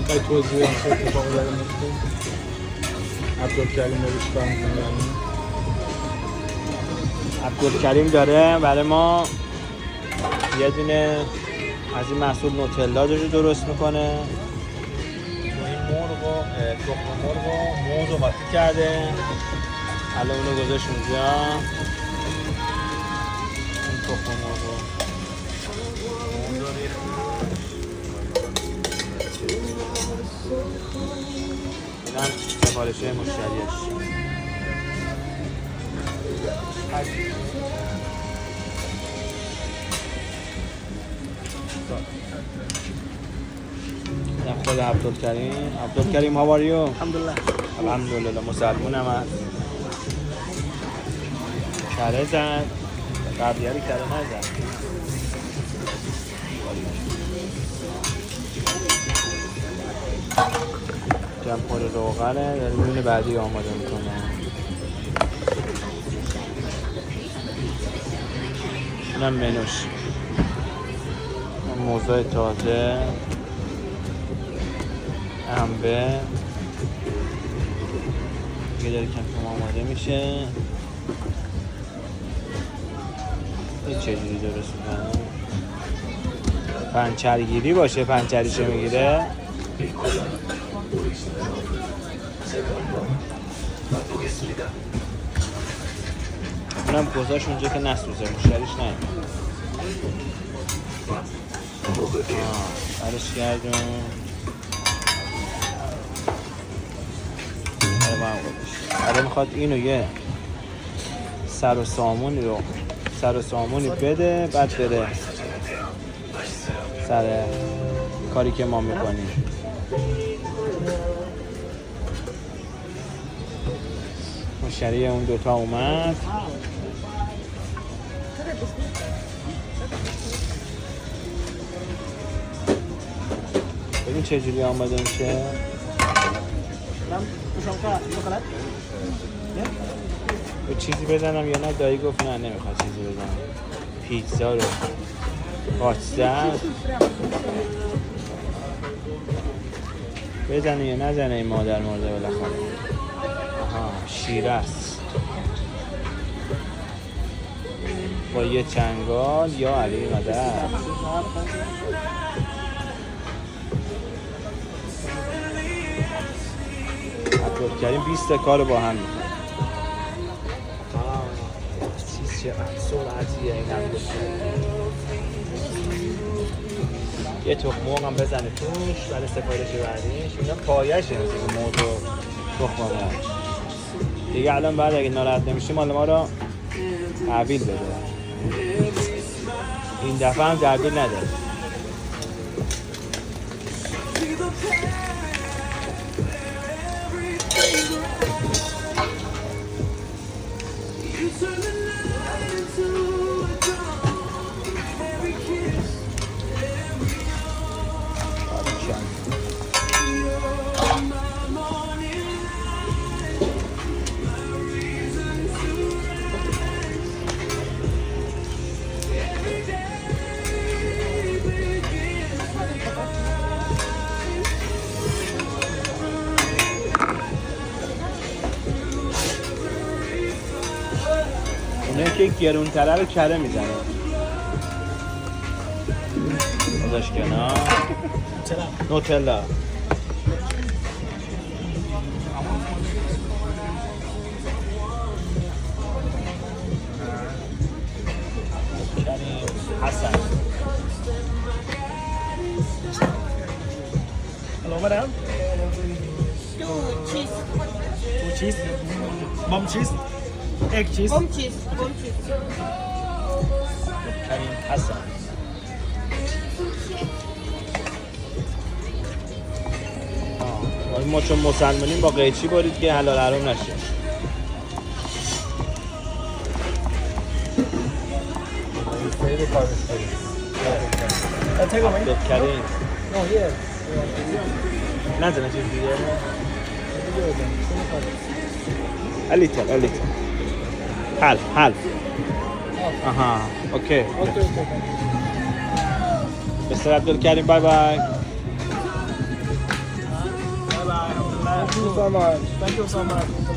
باید توضیح بدم چه اتفاقی داره میفته؟ عبدالکریم داره چیکار میکنه؟ عبدالکریم داره برای ما یه دونه از این محصول نوتلا رو درست میکنه. این مرغ و تخم مرغ و موز رو قاطی کرده، الان اونو گذاشت اونجا. این تخم مرغ و موز رو ریخت. اینم سفارشه مشتریش. خود عبدالکریم how are you؟ الحمدلله مسلمونم هست. کره زد قبلیاری کره نزد. جمپور روغنه داره میونه بعدی آماده میکنه. اینم منوش، موزای تازه، انبه دیگه داره کم آماده میشه. این چجوری درست میکنه؟ پنچرگیری باشه، پنچریشو میگیره. اونم گذاشت اونجا که نسوزه، مشتریش نهید. برش گردون آره میخواد اینو یه سر و سامونی بده، بعد بره سر کاری که ما میکنیم. مشتری اون دوتا اومد. ببین چجوری آماده میشه. به چیزی بزنم یا نه؟ دایی گفت نه نمیخواد چیزی بزنم. پیتزا رو پاچزد بزنه یا نزنه این مادر مرده بالاخره. آها شیره است با یه چنگال یا علی مادر. عبدالکریم 20 کار با هم میکنه. چه سرعتیه این عبدالکریم. یه تخم مرغ هم بزنه توش برای سفارش بعدیش. اینا پایشه مثل موز و تخم مرغ. دیگه الان بعد اگه ناراحت نمیشه مال ما رو تحویل بده. این دفعه هم تحویل نداره. اونه که گرونتره رو کره میزنه. ازش کنار نوتلا. کریم حسن. Hello, madam. Two cheese. Bomb cheese. Egg cheese. Bomb cheese. کریم حسن. ما چون مسلمانیم با قیچی برید که حلال حرام نشه. کریم نزنه چیز دیگه. الیتر حل آها اوکی. مستر عبدالکریم بای بای. Thank you so much.